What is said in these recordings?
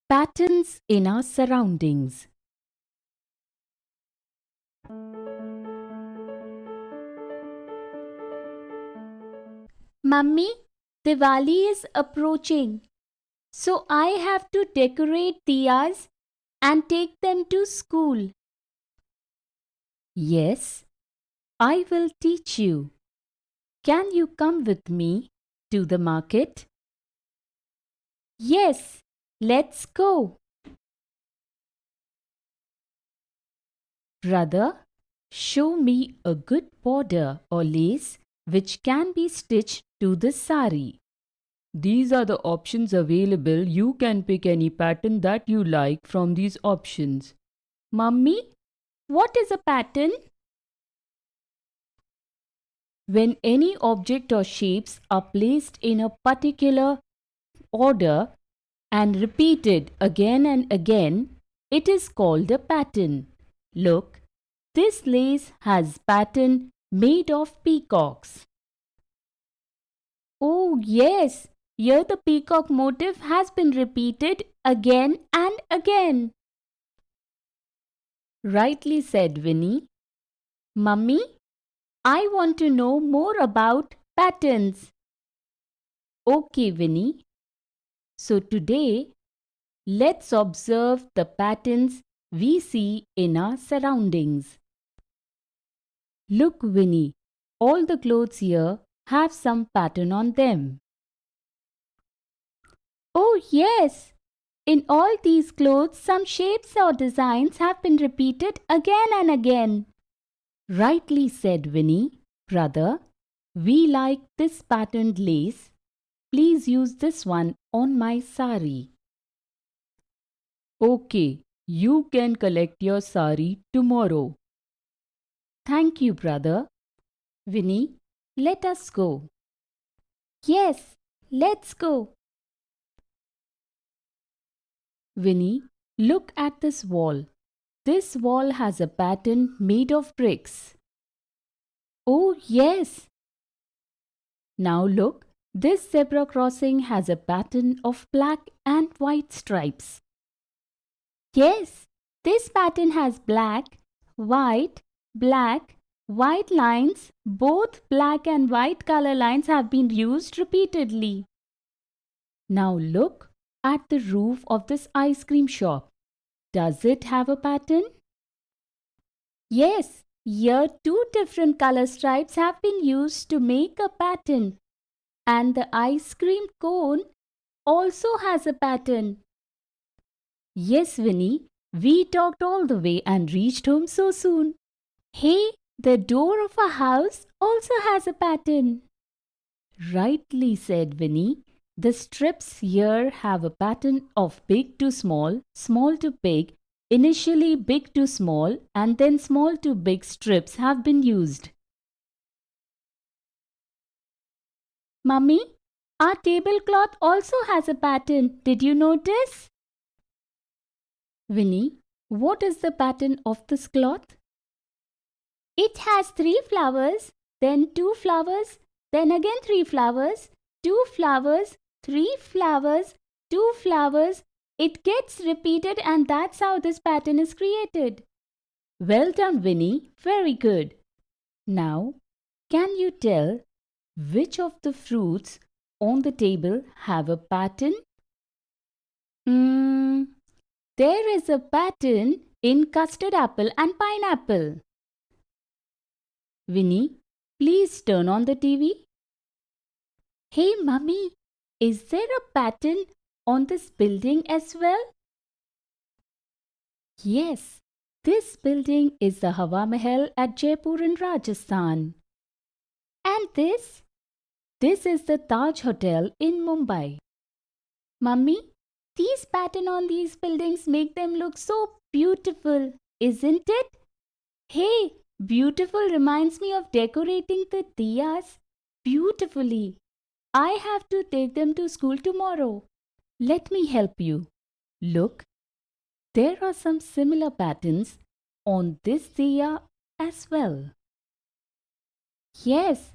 Patterns in our surroundings. Mummy, Diwali is approaching, so I have to decorate diyas and take them to school. Yes, I will teach you. Can you come with me to the market? Yes, let's go. Brother, show me a good border or lace which can be stitched to the sari. These are the options available. You can pick any pattern that you like from these options. Mummy, what is a pattern? When any object or shapes are placed in a particular order and repeated again and again, it is called a pattern. Look, this lace has pattern made of peacocks. Oh yes, here the peacock motif has been repeated again and again. Rightly said, Winnie. Mummy, I want to know more about patterns. Okay, Winnie. So today, let's observe the patterns we see in our surroundings. Look, Winnie, all the clothes here have some pattern on them. Oh, yes. In all these clothes, some shapes or designs have been repeated again and again. Rightly said, Winnie. Brother, we like this patterned lace. Please use this one on my sari. Okay, you can collect your sari tomorrow. Thank you, brother. Winnie, let us go. Yes, let's go. Winnie, look at this wall. This wall has a pattern made of bricks. Oh, yes. Now look, this zebra crossing has a pattern of black and white stripes. Yes, this pattern has black, white, white lines. Both black and white color lines have been used repeatedly. Now look at the roof of this ice cream shop. Does it have a pattern? Yes, here two different color stripes have been used to make a pattern. And the ice cream cone also has a pattern. Yes, Winnie, we talked all the way and reached home so soon. Hey, the door of a house also has a pattern. Rightly said, Winnie. The strips here have a pattern of big to small, small to big. Initially, big to small and then small to big strips have been used. Mummy, our tablecloth also has a pattern. Did you notice? Winnie, what is the pattern of this cloth? It has 3 flowers, then 2 flowers, then again 3 flowers, 2 flowers, 3 flowers, 2 flowers. It gets repeated and that's how this pattern is created. Well done, Winnie. Very good. Now, can you tell which of the fruits on the table have a pattern? There is a pattern in custard apple and pineapple. Winnie, please turn on the TV. Hey, Mummy, is there a pattern on this building as well? Yes, this building is the Hawa Mahal at Jaipur in Rajasthan. And this? This is the Taj Hotel in Mumbai. Mummy, these patterns on these buildings make them look so beautiful, isn't it? Hey, beautiful reminds me of decorating the diyas beautifully. I have to take them to school tomorrow. Let me help you. Look, there are some similar patterns on this diya as well. Yes,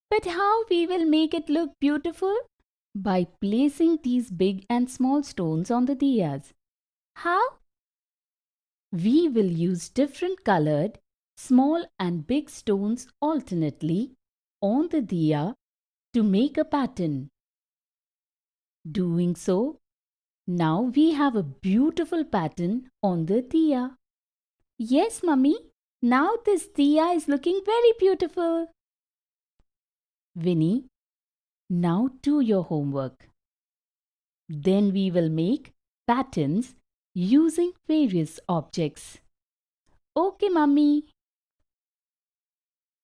but how we will make it look beautiful? By placing these big and small stones on the diyas. How? We will use different colored, small and big stones alternately on the diya to make a pattern. Doing so, now we have a beautiful pattern on the diya. Yes, Mummy. Now this diya is looking very beautiful. Winnie, now do your homework. Then we will make patterns using various objects. Okay, Mummy.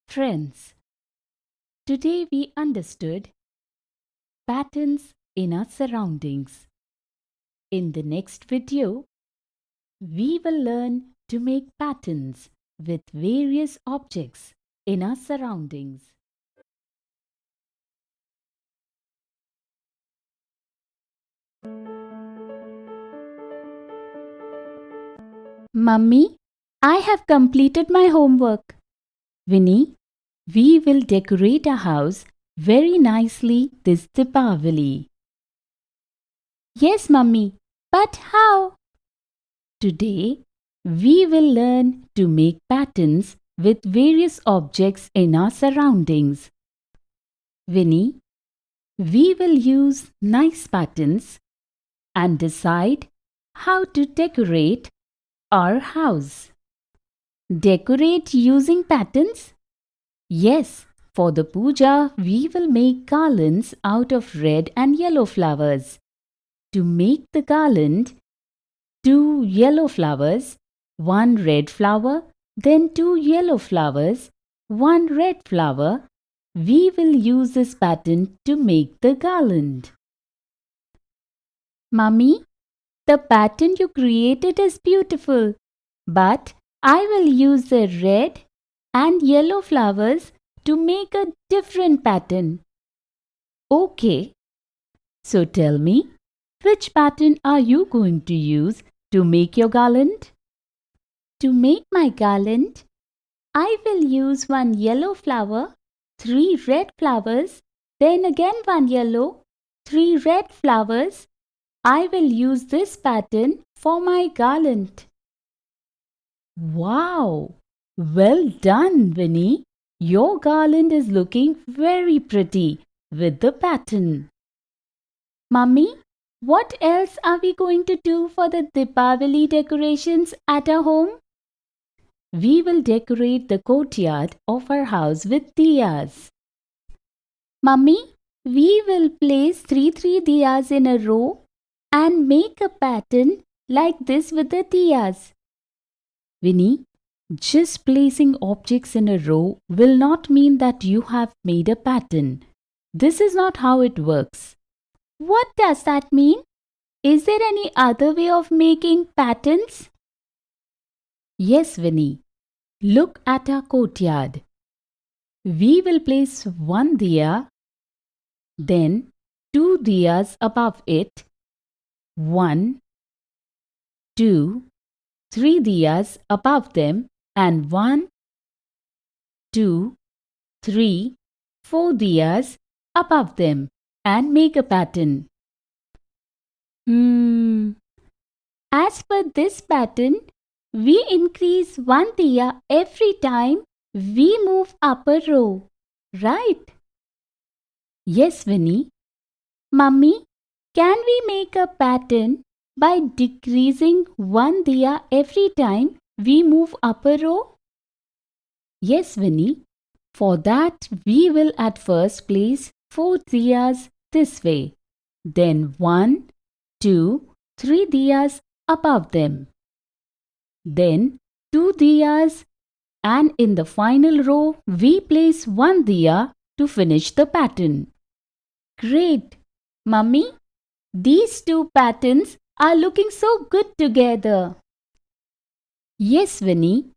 Friends, today we understood patterns in our surroundings. In the next video, we will learn to make patterns with various objects in our surroundings. Mummy, I have completed my homework. Winnie, we will decorate our house very nicely this Deepavali. Yes, Mummy, but how? Today, we will learn to make patterns with various objects in our surroundings. Winnie, we will use nice patterns and decide how to decorate our house. Decorate using patterns? Yes, for the puja, we will make garlands out of red and yellow flowers. To make the garland, 2 yellow flowers, 1 red flower, then 2 yellow flowers, 1 red flower. We will use this pattern to make the garland. Mummy, the pattern you created is beautiful, but I will use the red and yellow flowers to make a different pattern. Okay, so tell me, which pattern are you going to use to make your garland? To make my garland, I will use 1 yellow flower, 3 red flowers, then again 1 yellow, 3 red flowers. I will use this pattern for my garland. Wow! Well done, Winnie. Your garland is looking very pretty with the pattern. Mummy, what else are we going to do for the Deepavali decorations at our home? We will decorate the courtyard of our house with diyas. Mummy, we will place 3 diyas in a row and make a pattern like this with the diyas. Winnie, just placing objects in a row will not mean that you have made a pattern. This is not how it works. What does that mean? Is there any other way of making patterns? Yes, Winnie. Look at our courtyard. We will place 1 diya, then 2 diyas above it, 1, 2, 3 diyas above them, and 1, 2, 3, 4 diyas above them, and make a pattern. As per this pattern, we increase 1 diya every time we move up a row, right? Yes, Winnie. Mummy, can we make a pattern by decreasing 1 diya every time we move up a row? Yes, Winnie. For that, we will at first place 4 diyas this way, then 1, 2, 3 diyas above them, then 2 diyas, and in the final row, we place 1 diya to finish the pattern. Great! Mummy, these 2 patterns are looking so good together. Yes, Winnie.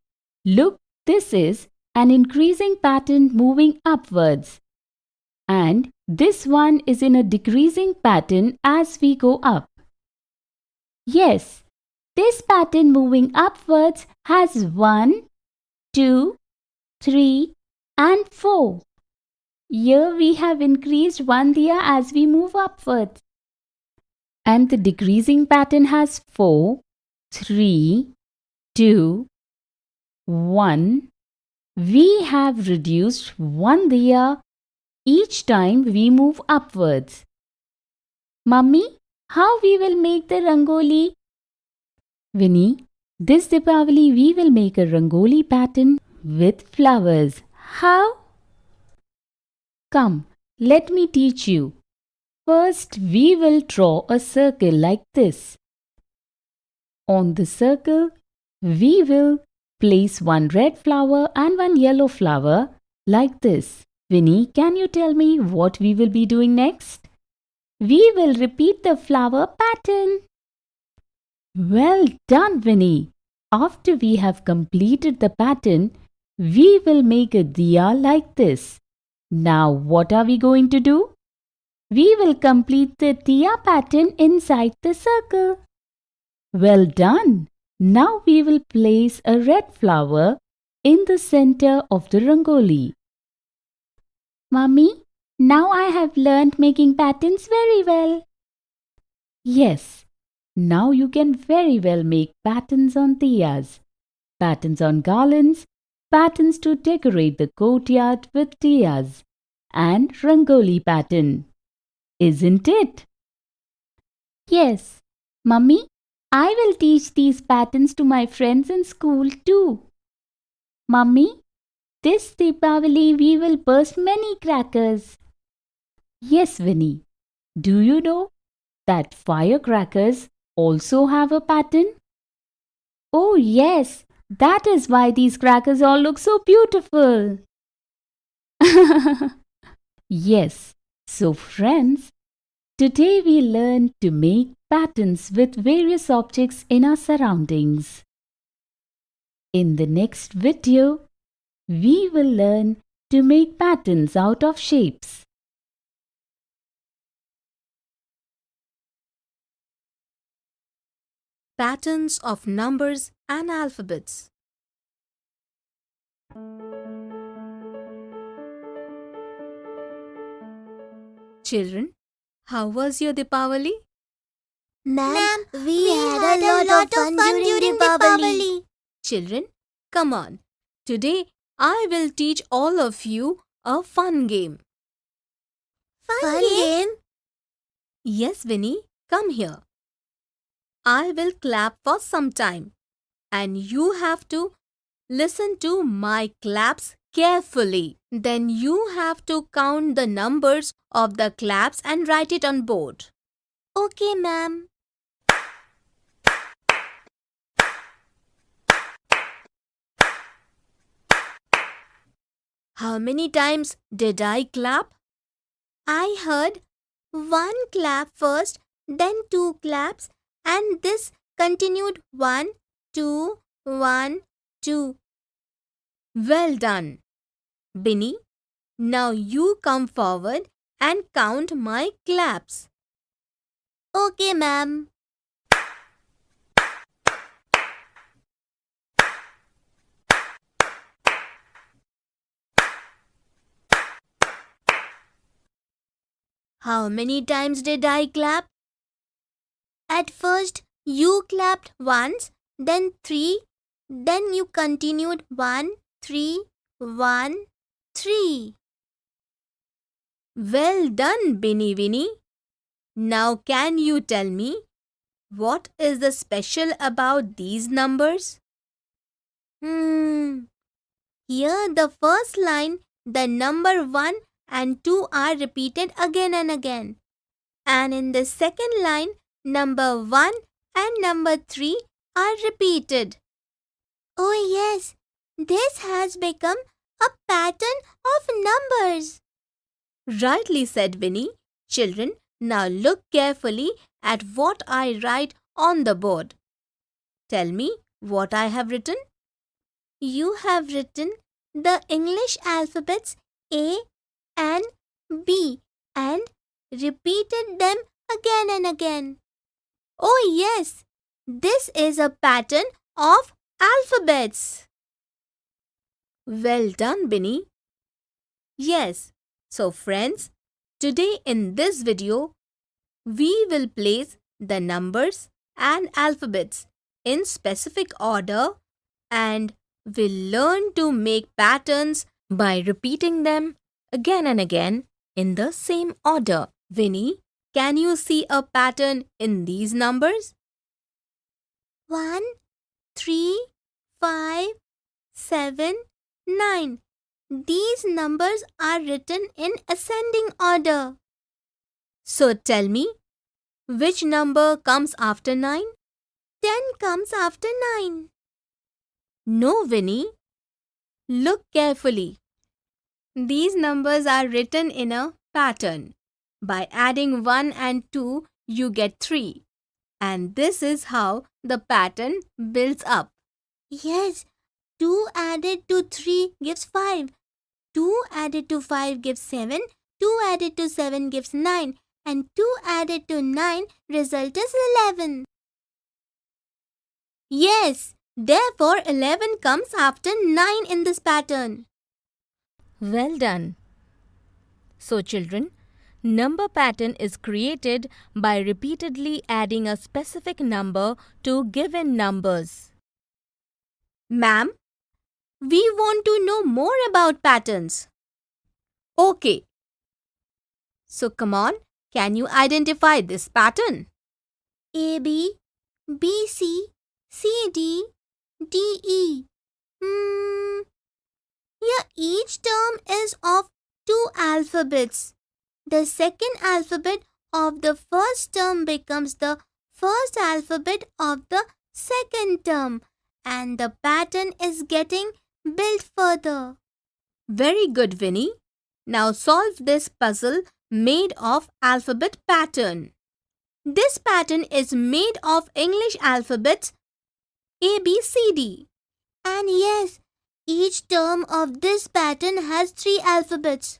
Look, this is an increasing pattern moving upwards. And this one is in a decreasing pattern as we go up. Yes, this pattern moving upwards has 1, 2, 3 and 4. Here we have increased 1 diya as we move upwards. And the decreasing pattern has 4, 3, 2, 1. We have reduced one diya each time we move upwards. Mummy, how we will make the rangoli? Vinny, this Deepavali we will make a rangoli pattern with flowers. How? Come, let me teach you. First, we will draw a circle like this. On the circle, we will place one red flower and one yellow flower like this. Vinny, can you tell me what we will be doing next? We will repeat the flower pattern. Well done, Vinny. After we have completed the pattern, we will make a diya like this. Now, what are we going to do? We will complete the diya pattern inside the circle. Well done. Now we will place a red flower in the center of the rangoli. Mummy, now I have learned making patterns very well. Yes, now you can very well make patterns on diyas, patterns on garlands, patterns to decorate the courtyard with diyas, and rangoli pattern. Isn't it? Yes, Mummy, I will teach these patterns to my friends in school too. Mummy, this Deepavali we will burst many crackers. Yes, Vinny. Do you know that firecrackers also have a pattern? Oh yes, that is why these crackers all look so beautiful. Yes, so friends, today we learned to make patterns with various objects in our surroundings. In the next video, we will learn to make patterns out of shapes. Patterns of numbers and alphabets. Children, how was your Deepavali? Ma'am, we had a lot of fun during Deepavali. Children, come on. Today I will teach all of you a fun game. Fun game? Yes, Vinny, come here. I will clap for some time and you have to listen to my claps carefully. Then you have to count the numbers of the claps and write it on board. Okay, ma'am. How many times did I clap? I heard one clap first, then two claps, and this continued 1, 2, 1, 2. Well done. Binny, now you come forward and count my claps. Okay, ma'am. How many times did I clap? At first, you clapped once, then 3, then you continued 1, 3, 1, 3. Well done, Binny Winnie. Now can you tell me what is the special about these numbers? Here the first line, the number 1 and 2 are repeated again and again. And in the second line, number 1 and number 3 are repeated. Oh yes, this has become a pattern of numbers. Rightly said, Winnie. Children, now look carefully at what I write on the board. Tell me what I have written. You have written the English alphabets A and B and repeated them again and again. Oh yes, this is a pattern of alphabets. Well done, Binny. Yes, so friends, today in this video, we will place the numbers and alphabets in specific order, and we'll learn to make patterns by repeating them again and again in the same order. Vinny, can you see a pattern in these numbers? 1, 3, 5, 7, 9. These numbers are written in ascending order. So tell me, which number comes after 9? 10 comes after 9. No, Vinny. Look carefully. These numbers are written in a pattern. By adding 1 and 2, you get 3. And this is how the pattern builds up. Yes, 2 added to 3 gives 5. 2 added to 5 gives 7. 2 added to 7 gives 9. And 2 added to 9 result is 11. Yes, therefore 11 comes after 9 in this pattern. Well done. So children, number pattern is created by repeatedly adding a specific number to given numbers. Ma'am, we want to know more about patterns. Okay. So come on, can you identify this pattern? AB, BC, CD, DE. Here each term is of 2 alphabets. The second alphabet of the first term becomes the first alphabet of the second term, and the pattern is getting built further. Very good, Vinny. Now solve this puzzle made of alphabet pattern. This pattern is made of English alphabets A, B, C, D. And yes, each term of this pattern has 3 alphabets.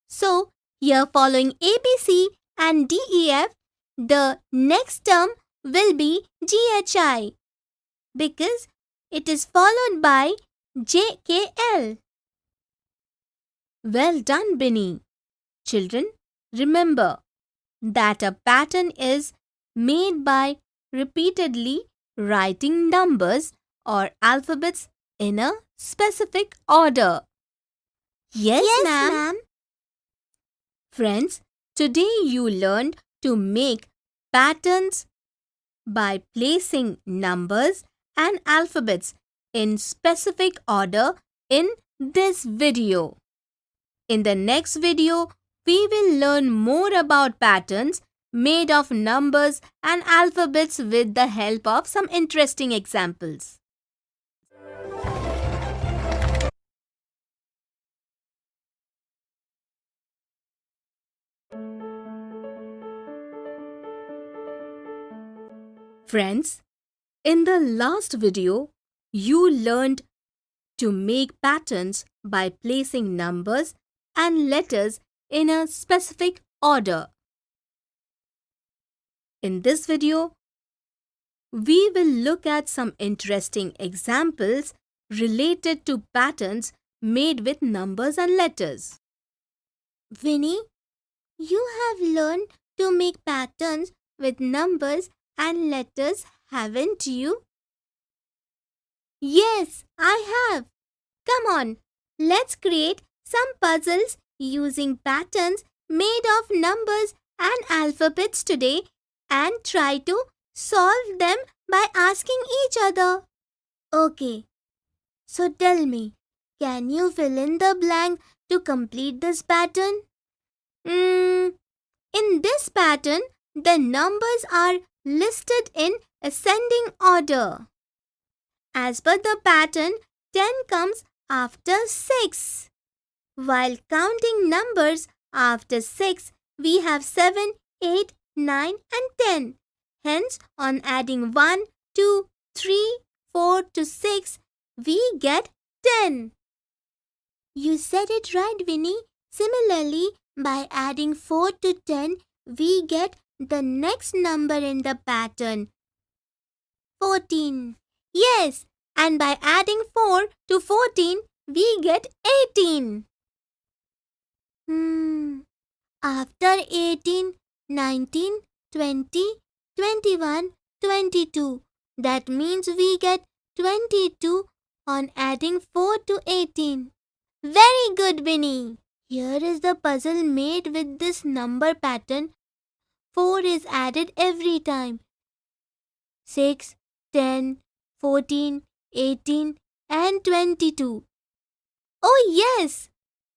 So, here following A, B, C and D, E, F, the next term will be G, H, I because it is followed by J, K, L. Well done, Binny. Children, remember that a pattern is made by repeatedly writing numbers or alphabets in a specific order. Yes, ma'am. Friends, today you learned to make patterns by placing numbers and alphabets in specific order in this video. In the next video, we will learn more about patterns made of numbers and alphabets with the help of some interesting examples. Friends, in the last video, you learned to make patterns by placing numbers and letters in a specific order. In this video, we will look at some interesting examples related to patterns made with numbers and letters. Vinny, you have learned to make patterns with numbers and letters, haven't you? Yes, I have. Come on, let's create some puzzles using patterns made of numbers and alphabets today and try to solve them by asking each other. Okay, so tell me, can you fill in the blank to complete this pattern? In this pattern, the numbers are listed in ascending order. As per the pattern, 10 comes after 6. While counting numbers after 6, we have 7, 8, 9 and 10. Hence, on adding 1, 2, 3, 4 to 6, we get 10. You said it right, Vinny. Similarly, by adding 4 to 10, we get the next number in the pattern, 14. Yes, and by adding 4 to 14, we get 18. After 18, 19, 20, 21, 22. That means we get 22 on adding 4 to 18. Very good, Winnie. Here is the puzzle made with this number pattern. 4 is added every time. 6, 10, 14, 18 and 22. Oh yes,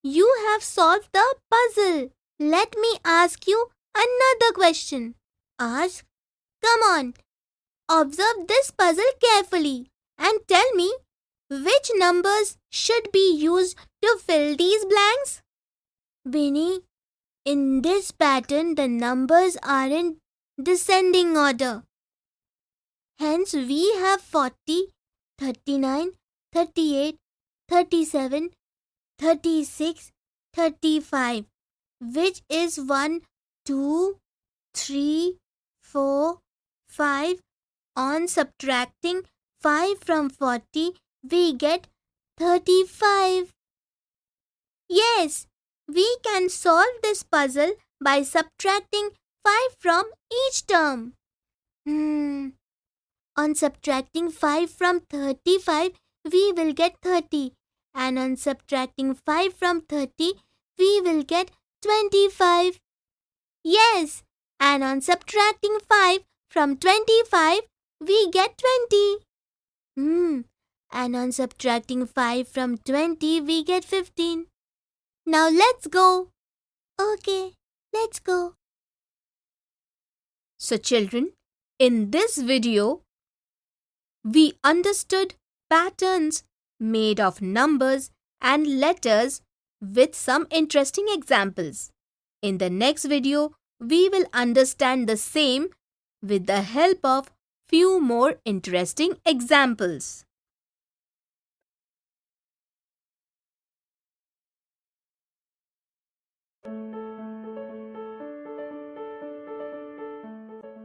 you have solved the puzzle. Let me ask you another question. Ask. Come on. Observe this puzzle carefully and tell me which numbers should be used to fill these blanks. Winnie, in this pattern the numbers are in descending order. Hence we have 40, 39, 38, 37, 36, 35, which is 1, 2, 3, 4, 5. On subtracting 5 from 40, we get 35. Yes, we can solve this puzzle by subtracting 5 from each term. On subtracting 5 from 35, we will get 30. And on subtracting 5 from 30, we will get 25. Yes, and on subtracting 5 from 25, we get 20. And on subtracting 5 from 20, we get 15. Now let's go. Okay, let's go. So children, in this video, we understood patterns made of numbers and letters with some interesting examples. In the next video, we will understand the same with the help of few more interesting examples.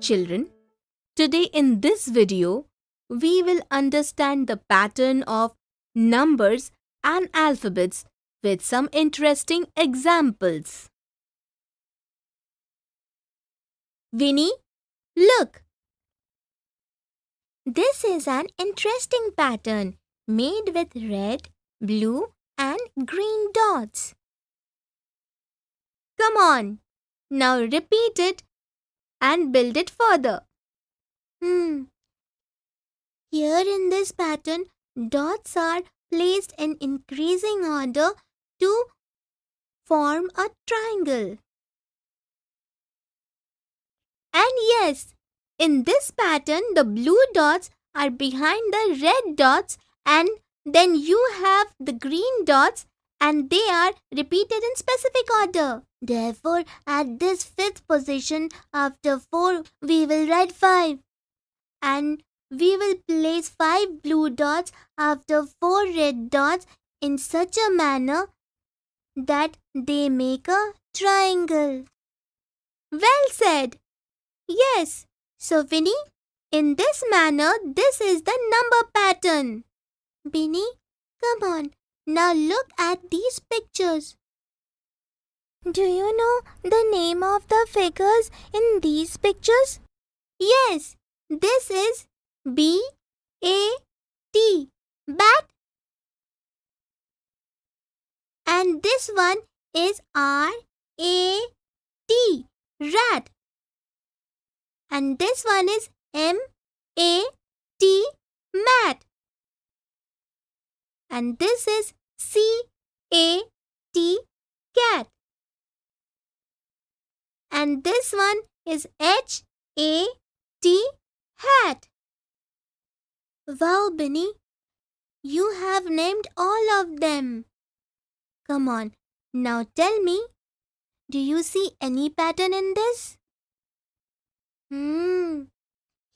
Children, today in this video, we will understand the pattern of numbers and alphabets with some interesting examples. Winnie, look. This is an interesting pattern made with red, blue and green dots. Come on, now repeat it and build it further. Here in this pattern, dots are placed in increasing order to form a triangle. And yes, in this pattern, the blue dots are behind the red dots and then you have the green dots and they are repeated in specific order. Therefore, at this fifth position after 4, we will write 5. And we will place 5 blue dots after 4 red dots in such a manner that they make a triangle. Well said. Yes. So, Winnie, in this manner, this is the number pattern. Winnie, come on. Now look at these pictures. Do you know the name of the figures in these pictures? Yes, this is B-A-T, bat. And this one is R-A-T, rat. And this one is M-A-T, mat. And this is C-A-T, cat. And this one is H-A-T, hat. Wow, Binny, you have named all of them. Come on, now tell me, do you see any pattern in this?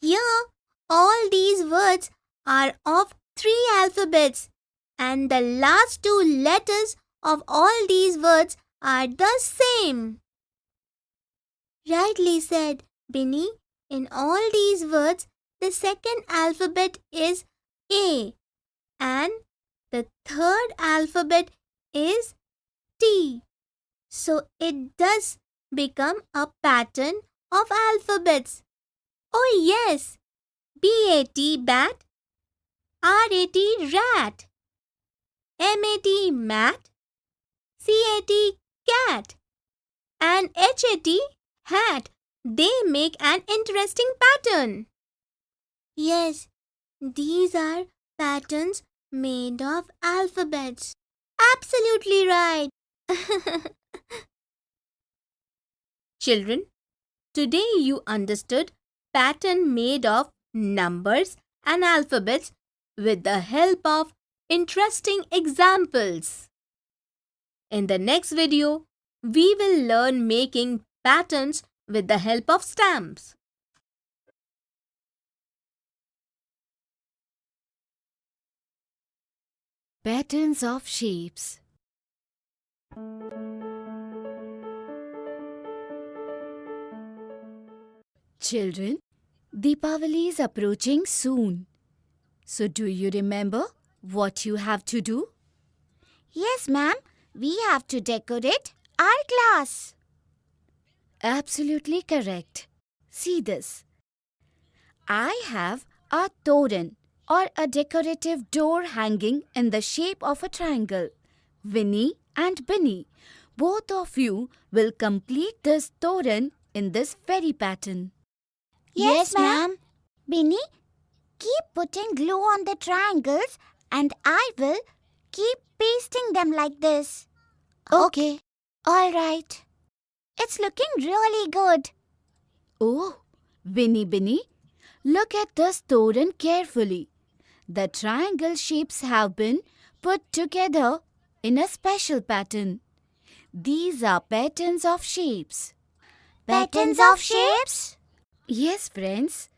Here, all these words are of 3 alphabets. And the last 2 letters of all these words are the same. Rightly said, Binny. In all these words, the second alphabet is A and the third alphabet is T. So it does become a pattern of alphabets. Oh yes, B-A-T bat, R-A-T rat, M-A-T mat, C-A-T cat, and H-A-T hat. They make an interesting pattern. Yes, these are patterns made of alphabets. Absolutely right. Children, today you understood pattern made of numbers and alphabets with the help of interesting examples. In the next video, we will learn making patterns with the help of stamps. Patterns of shapes. Children, Deepavali is approaching soon. So do you remember what you have to do? Yes, ma'am. We have to decorate our class. Absolutely correct. See this. I have a toran or a decorative door hanging in the shape of a triangle. Winnie and Binny, both of you will complete this toran in this very pattern. Yes, ma'am. Binny, keep putting glue on the triangles and I will keep pasting them like this. Okay. All right. It's looking really good. Oh, Binny, look at this toran carefully. The triangle shapes have been put together in a special pattern. These are patterns of shapes. Patterns of shapes? Yes, friends.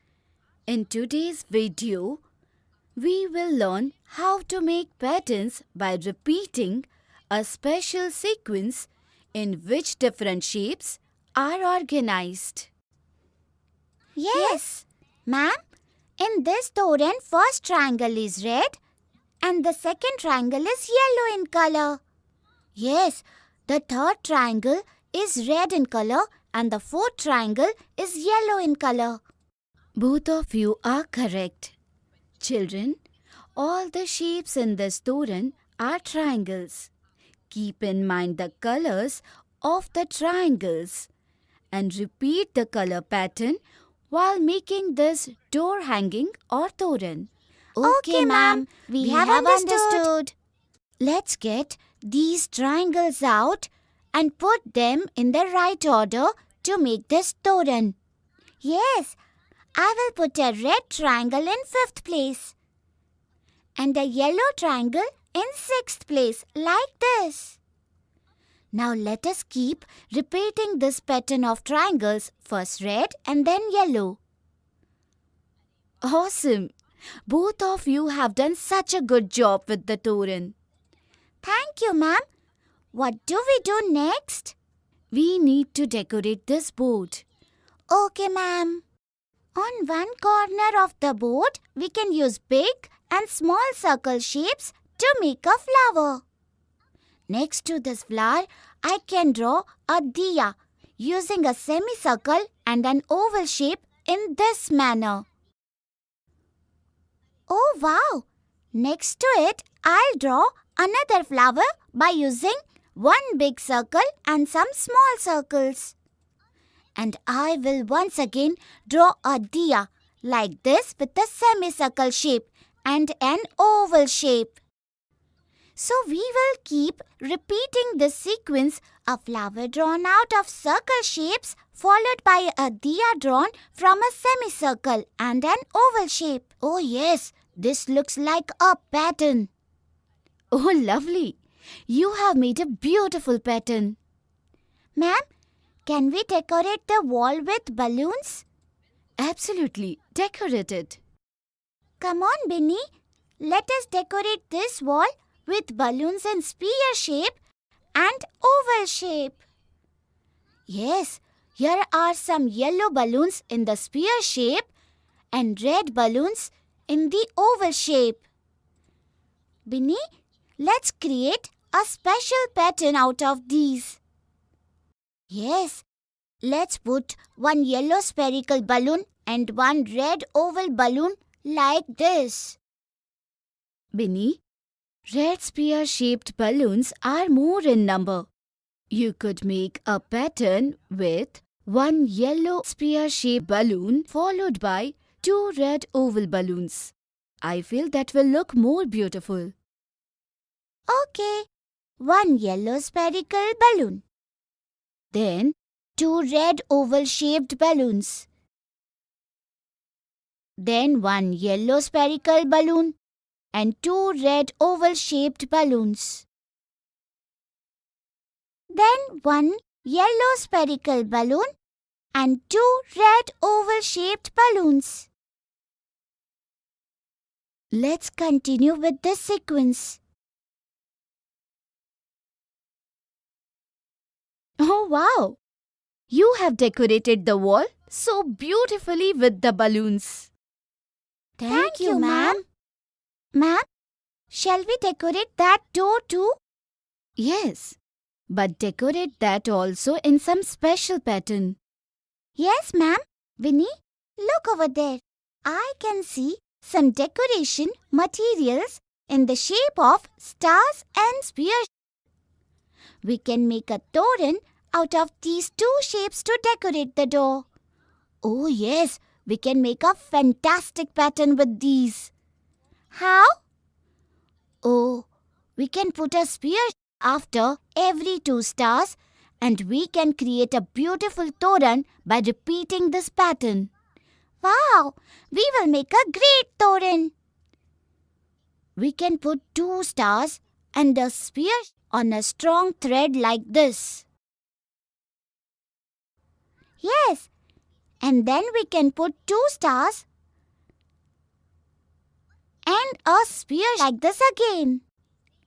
In today's video, we will learn how to make patterns by repeating a special sequence in which different shapes are organized. Yes. Ma'am, in this toran, first triangle is red and the second triangle is yellow in color. Yes, the third triangle is red in color and the fourth triangle is yellow in color. Both of you are correct. Children, all the shapes in this toran are triangles. Keep in mind the colors of the triangles and repeat the color pattern while making this door hanging or toran. Okay, ma'am. We have understood. Let's get these triangles out and put them in the right order to make this toran. Yes, I will put a red triangle in 5th place and a yellow triangle in 6th place, like this. Now let us keep repeating this pattern of triangles, first red and then yellow. Awesome! Both of you have done such a good job with the toran. Thank you, ma'am. What do we do next? We need to decorate this board. Okay, ma'am. On one corner of the board, we can use big and small circle shapes to make a flower. Next to this flower, I can draw a diya using a semicircle and an oval shape in this manner. Oh, wow! Next to it, I'll draw another flower by using one big circle and some small circles. And I will once again draw a diya like this with a semicircle shape and an oval shape. So we will keep repeating this sequence, a flower drawn out of circle shapes followed by a diya drawn from a semicircle and an oval shape. Oh yes, this looks like a pattern. Oh lovely! You have made a beautiful pattern. Ma'am, can we decorate the wall with balloons? Absolutely, decorate it. Come on, Binny. Let us decorate this wall with balloons in spear shape and oval shape. Yes, here are some yellow balloons in the spear shape and red balloons in the oval shape. Binny, let's create a special pattern out of these. Yes, let's put one yellow spherical balloon and one red oval balloon like this. Binny, red spear-shaped balloons are more in number. You could make a pattern with one yellow spear-shaped balloon followed by 2 red oval balloons. I feel that will look more beautiful. Okay, one yellow spherical balloon. Then 2 red oval-shaped balloons. Then one yellow spherical balloon and 2 red oval-shaped balloons. Then one yellow spherical balloon and 2 red oval-shaped balloons. Let's continue with this sequence. Oh wow! You have decorated the wall so beautifully with the balloons. Thank you, ma'am. Ma'am, shall we decorate that door too? Yes, but decorate that also in some special pattern. Yes, ma'am. Winnie, look over there. I can see some decoration materials in the shape of stars and spears. We can make a toran out of these 2 shapes to decorate the door. Oh yes, we can make a fantastic pattern with these. How? Oh, we can put a spear after every 2 stars and we can create a beautiful toran by repeating this pattern. Wow, we will make a great toran. We can put 2 stars and a spear on a strong thread like this. Yes, and then we can put 2 stars and a spear like this again.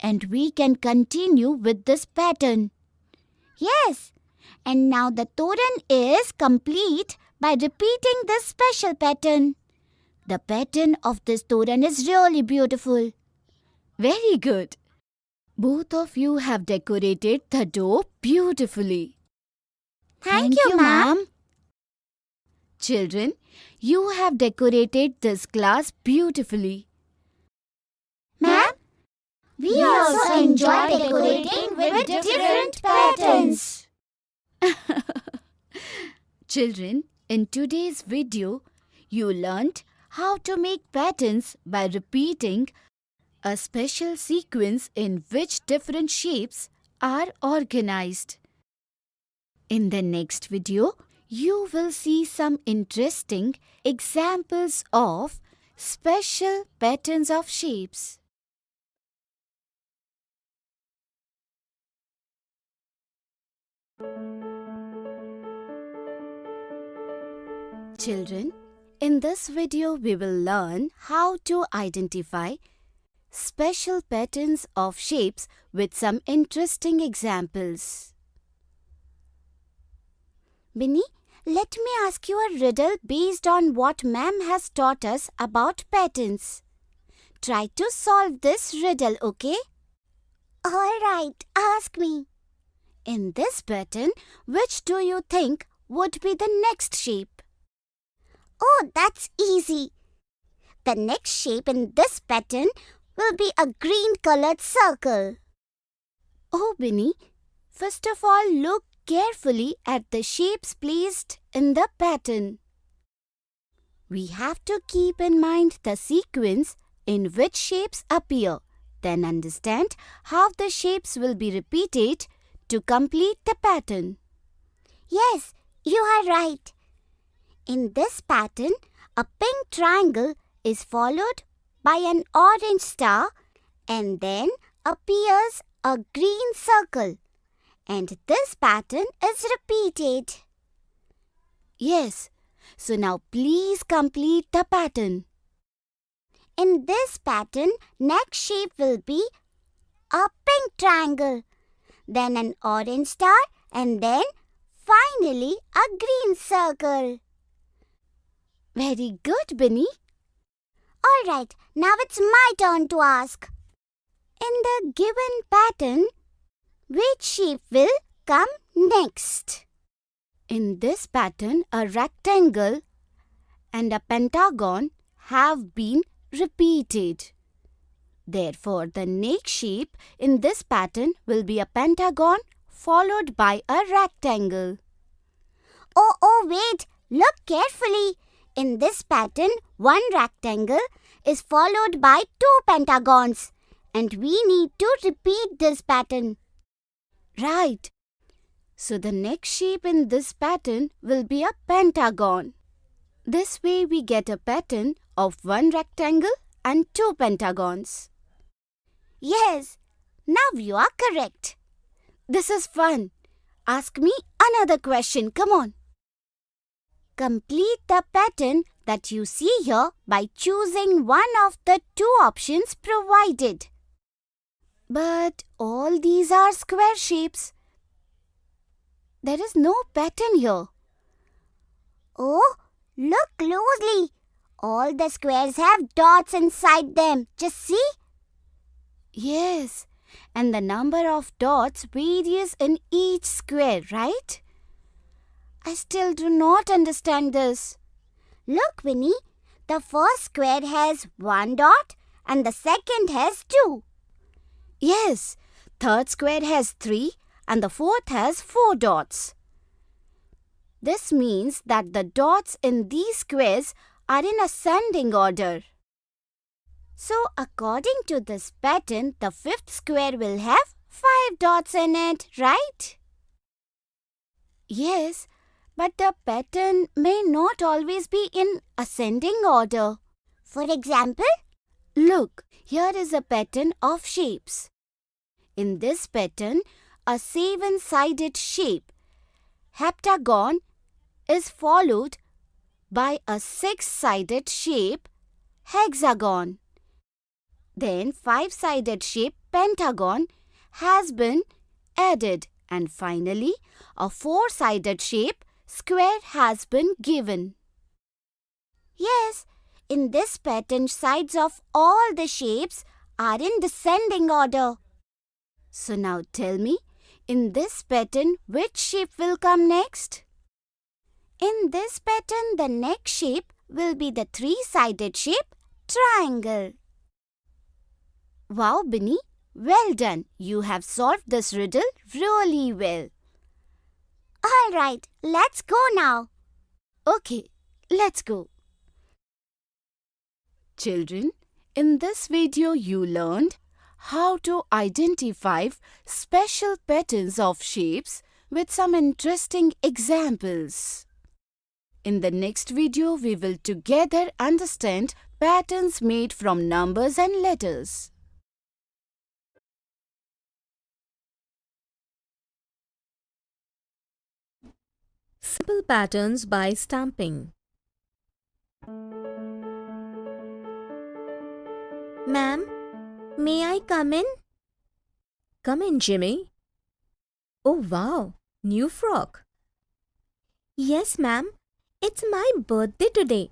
And we can continue with this pattern. Yes, and now the toran is complete by repeating this special pattern. The pattern of this toran is really beautiful. Very good. Both of you have decorated the door beautifully. Thank you, ma'am. Children, you have decorated this class beautifully. Ma'am, we also enjoy decorating with different patterns. Children, in today's video, you learnt how to make patterns by repeating a special sequence in which different shapes are organized. In the next video, you will see some interesting examples of special patterns of shapes. Children, in this video we will learn how to identify special patterns of shapes with some interesting examples. Binny, let me ask you a riddle based on what ma'am has taught us about patterns. Try to solve this riddle, okay? All right, ask me. In this pattern, which do you think would be the next shape? Oh, that's easy. The next shape in this pattern will be a green-colored circle. Oh, Binny, first of all, look carefully at the shapes placed in the pattern. We have to keep in mind the sequence in which shapes appear, then understand how the shapes will be repeated to complete the pattern. Yes, you are right. In this pattern, a pink triangle is followed by an orange star and then appears a green circle. And this pattern is repeated. Yes, so now please complete the pattern. In this pattern, next shape will be a pink triangle, then an orange star and then finally a green circle. Very good, Binny. Alright, now it's my turn to ask. In the given pattern, which shape will come next? In this pattern, a rectangle and a pentagon have been repeated. Therefore, the next shape in this pattern will be a pentagon followed by a rectangle. Oh, wait. Look carefully. In this pattern, one rectangle is followed by two pentagons. And we need to repeat this pattern. Right. So the next shape in this pattern will be a pentagon. This way we get a pattern of one rectangle and two pentagons. Yes, now you are correct. This is fun. Ask me another question. Come on. Complete the pattern that you see here by choosing one of the two options provided. But all these are square shapes. There is no pattern here. Oh, look closely. All the squares have dots inside them. Just see. Yes, and the number of dots varies in each square, right? I still do not understand this. Look, Winnie. The first square has one dot and the second has two. Yes, third square has 3 and the fourth has 4 dots. This means that the dots in these squares are in ascending order. So, according to this pattern, the fifth square will have 5 dots in it, right? Yes, but the pattern may not always be in ascending order. For example, look, here is a pattern of shapes. In this pattern, a 7-sided shape, heptagon, is followed by a 6-sided shape, hexagon. Then 5-sided shape, pentagon, has been added, and finally a 4-sided shape, square, has been given. Yes, in this pattern, sides of all the shapes are in descending order. So now tell me, in this pattern, which shape will come next? In this pattern, the next shape will be the 3-sided shape, triangle. Wow, Binny, well done. You have solved this riddle really well. All right, let's go now. Okay, let's go. Children, in this video you learned how to identify special patterns of shapes with some interesting examples. In the next video, we will together understand patterns made from numbers and letters. Simple patterns by stamping. Ma'am, may I come in? Come in, Jimmy. Oh wow, new frock. Yes, ma'am. It's my birthday today.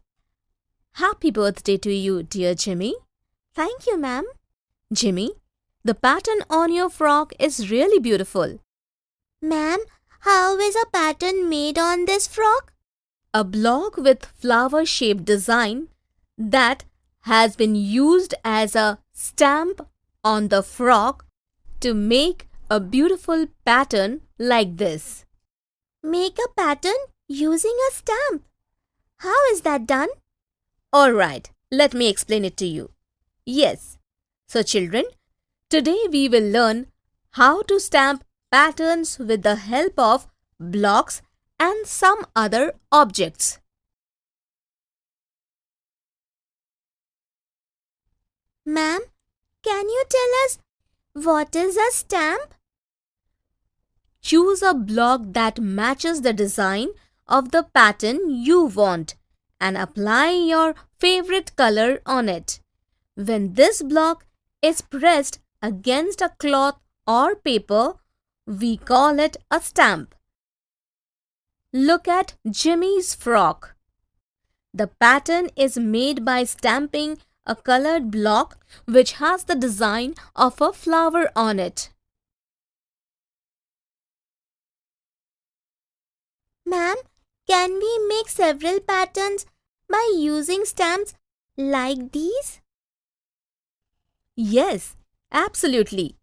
Happy birthday to you, dear Jimmy. Thank you, ma'am. Jimmy, the pattern on your frock is really beautiful. Ma'am, how is a pattern made on this frock? A block with flower-shaped design that has been used as a stamp on the frock to make a beautiful pattern like this. Make a pattern using a stamp. How is that done? Alright, let me explain it to you. Yes. So children, today we will learn how to stamp patterns with the help of blocks and some other objects. Ma'am, can you tell us what is a stamp? Choose a block that matches the design of the pattern you want and apply your favorite color on it. When this block is pressed against a cloth or paper, we call it a stamp. Look at Jimmy's frock. The pattern is made by stamping a colored block which has the design of a flower on it. Ma'am, can we make several patterns by using stamps like these? Yes, absolutely.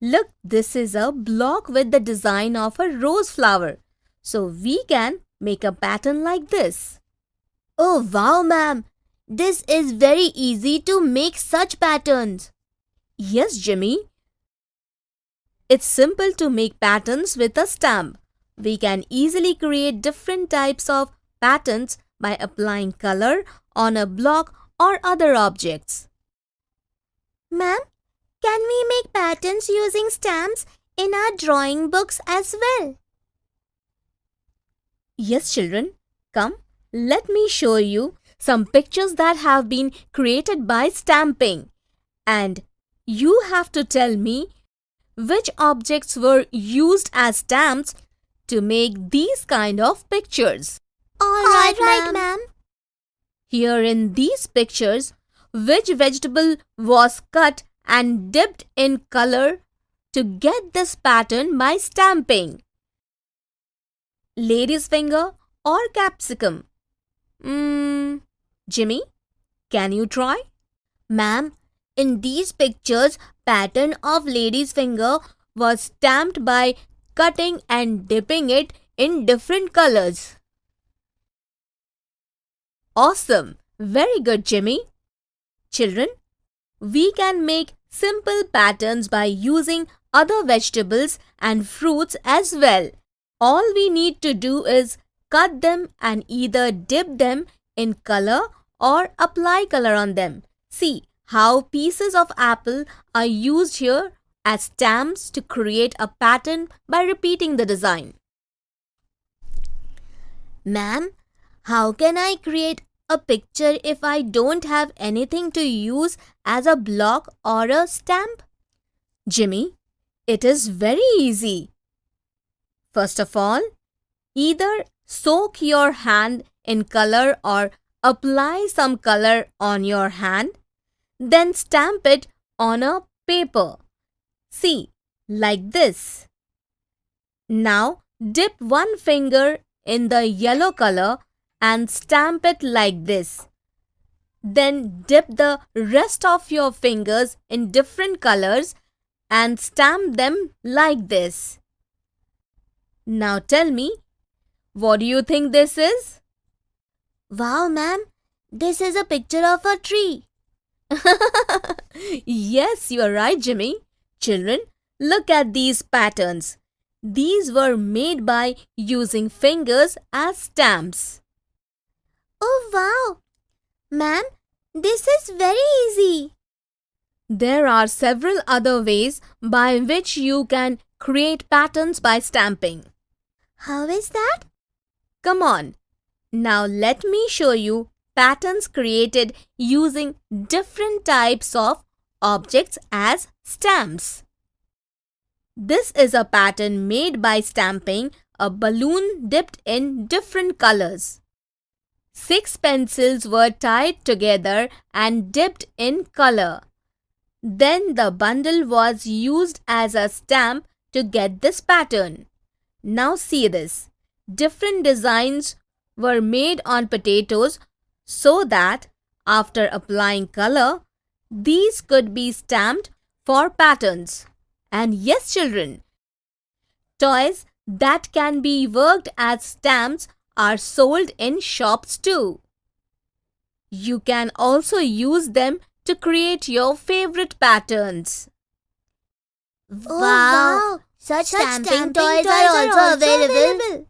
Look, this is a block with the design of a rose flower. So we can make a pattern like this. Oh wow, ma'am. This is very easy to make such patterns. Yes, Jimmy. It's simple to make patterns with a stamp. We can easily create different types of patterns by applying color on a block or other objects. Ma'am, can we make patterns using stamps in our drawing books as well? Yes, children. Come, let me show you some pictures that have been created by stamping. And you have to tell me which objects were used as stamps to make these kind of pictures. All right, ma'am. Here in these pictures, which vegetable was cut and dipped in color to get this pattern by stamping? Lady's finger or capsicum? Jimmy, can you try? Ma'am, in these pictures, pattern of lady's finger was stamped by cutting and dipping it in different colors. Awesome! Very good, Jimmy. Children, we can make simple patterns by using other vegetables and fruits as well. All we need to do is cut them and either dip them in color or apply color on them. See how pieces of apple are used here as stamps to create a pattern by repeating the design. Ma'am, how can I create a picture if I don't have anything to use as a block or a stamp? Jimmy, it is very easy. First of all, either soak your hand in color or apply some color on your hand, then stamp it on a paper. See, like this. Now, dip one finger in the yellow color and stamp it like this. Then dip the rest of your fingers in different colors and stamp them like this. Now tell me, what do you think this is? Wow, ma'am, this is a picture of a tree. Yes, you are right, Jimmy. Children, look at these patterns. These were made by using fingers as stamps. Oh wow! Ma'am, this is very easy. There are several other ways by which you can create patterns by stamping. How is that? Come on. Now let me show you patterns created using different types of objects as stamps. This is a pattern made by stamping a balloon dipped in different colors. 6 pencils were tied together and dipped in color. Then the bundle was used as a stamp to get this pattern. Now see this. Different designs were made on potatoes so that after applying color, these could be stamped for patterns. And yes, children, toys that can be worked as stamps are sold in shops too. You can also use them to create your favorite patterns. Wow! Such stamping toys are also available.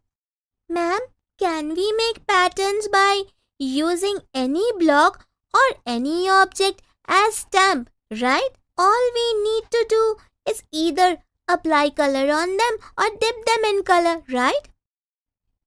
Ma'am, can we make patterns by using any block or any object as stamp, right? All we need to do is either apply color on them or dip them in color, right?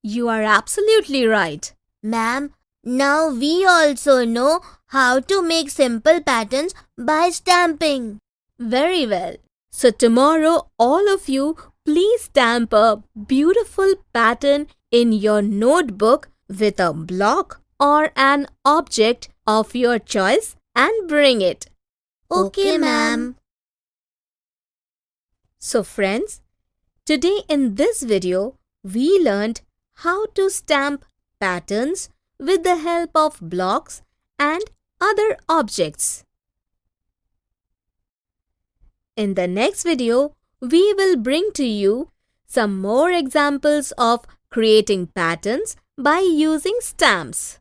You are absolutely right. Ma'am, now we also know how to make simple patterns by stamping. Very well. So tomorrow, all of you, please stamp a beautiful pattern in your notebook with a block or an object of your choice and bring it. Okay, ma'am. So friends, today in this video, we learned how to stamp patterns with the help of blocks and other objects. In the next video, we will bring to you some more examples of creating patterns by using stamps.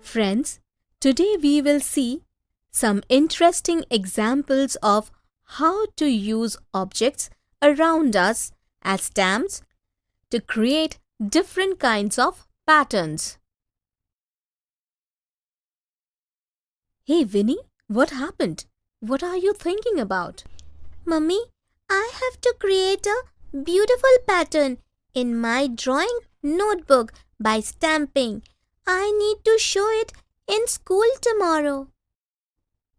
Friends, today we will see some interesting examples of how to use objects around us as stamps to create different kinds of patterns. Hey Vinny, what happened? What are you thinking about? Mummy, I have to create a beautiful pattern in my drawing notebook by stamping. I need to show it in school tomorrow.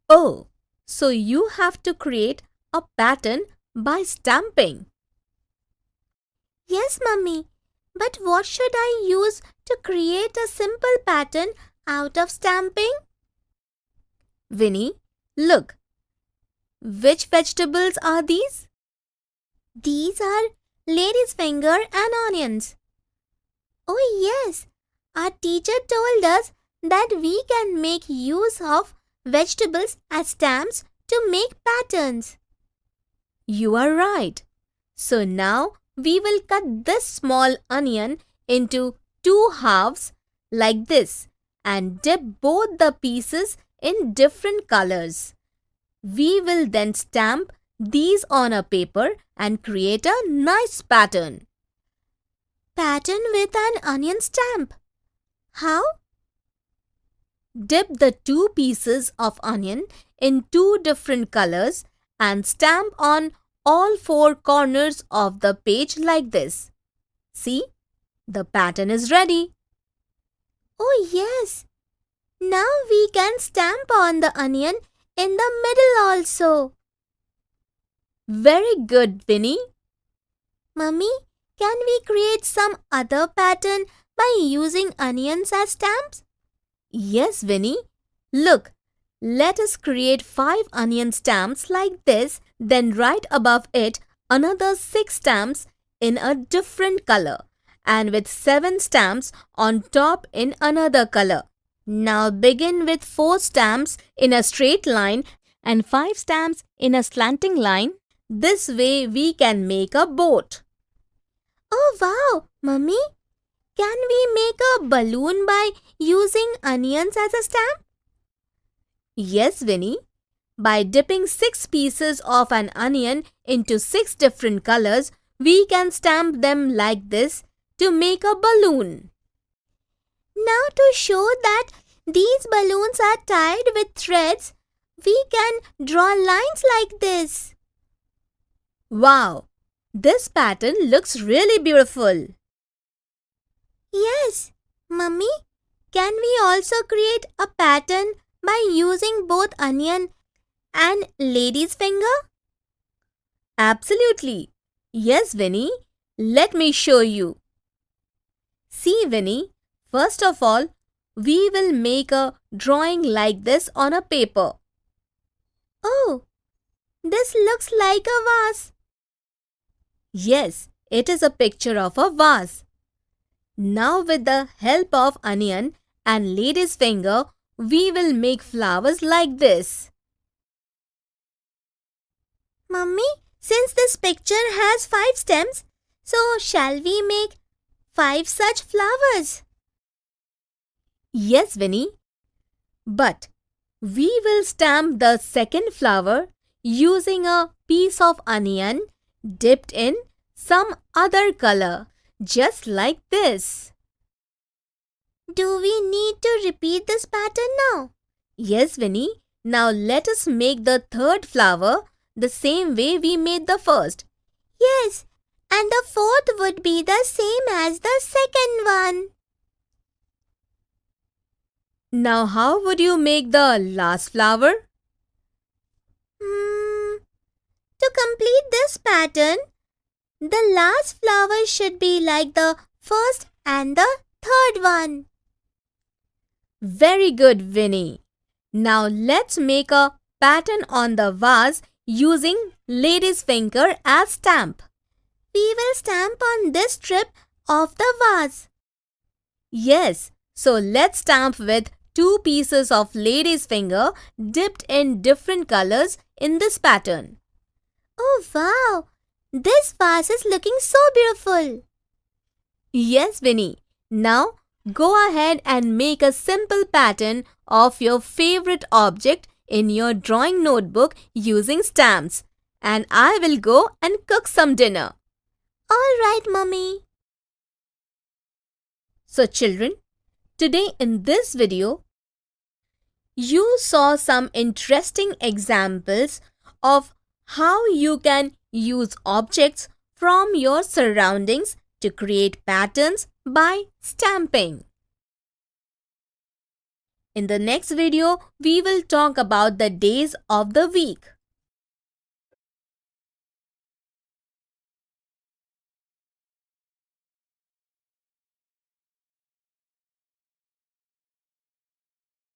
Oh, so you have to create a pattern by stamping. Yes, Mummy. But what should I use to create a simple pattern out of stamping? Vinny, look. Which vegetables are these? These are lady's finger and onions. Oh yes, our teacher told us that we can make use of vegetables as stamps to make patterns. You are right. So now we will cut this small onion into 2 halves like this and dip both the pieces in different colors. We will then stamp these on a paper and create a nice pattern. Pattern with an onion stamp. How? Dip the 2 pieces of onion in 2 different colors and stamp on all 4 corners of the page like this. See? The pattern is ready. Oh yes. Now we can stamp on the onion in the middle also. Very good, Vinny. Mummy, can we create some other pattern by using onions as stamps? Yes, Vinny. Look, let us create 5 onion stamps like this, then right above it another 6 stamps in a different color and with 7 stamps on top in another color. Now begin with 4 stamps in a straight line and 5 stamps in a slanting line. This way we can make a boat. Oh wow, Mummy! Can we make a balloon by using onions as a stamp? Yes, Vinny. By dipping 6 pieces of an onion into 6 different colors, we can stamp them like this to make a balloon. Now to show that these balloons are tied with threads, we can draw lines like this. Wow! This pattern looks really beautiful. Yes, Mummy, can we also create a pattern by using both onion and lady's finger? Absolutely. Yes, Vinny. Let me show you. See, Vinny, first of all, we will make a drawing like this on a paper. Oh, this looks like a vase. Yes, it is a picture of a vase. Now with the help of onion and lady's finger, we will make flowers like this. Mummy, since this picture has 5 stems, so shall we make 5 such flowers? Yes, Vinny. But we will stamp the second flower using a piece of onion dipped in some other color, just like this. Do we need to repeat this pattern now? Yes, Vinny. Now let us make the third flower the same way we made the first. Yes, and the fourth would be the same as the second one. Now how would you make the last flower? To complete this pattern, the last flower should be like the first and the third one. Very good, Vinny. Now let's make a pattern on the vase using lady's finger as stamp. We will stamp on this strip of the vase. Yes, so let's stamp with 2 pieces of lady's finger dipped in different colors in this pattern. Oh wow! This vase is looking so beautiful. Yes, Winnie. Now go ahead and make a simple pattern of your favorite object in your drawing notebook using stamps. And I will go and cook some dinner. All right, Mummy. So children, today in this video, you saw some interesting examples of how you can use objects from your surroundings to create patterns by stamping. In the next video, we will talk about the days of the week.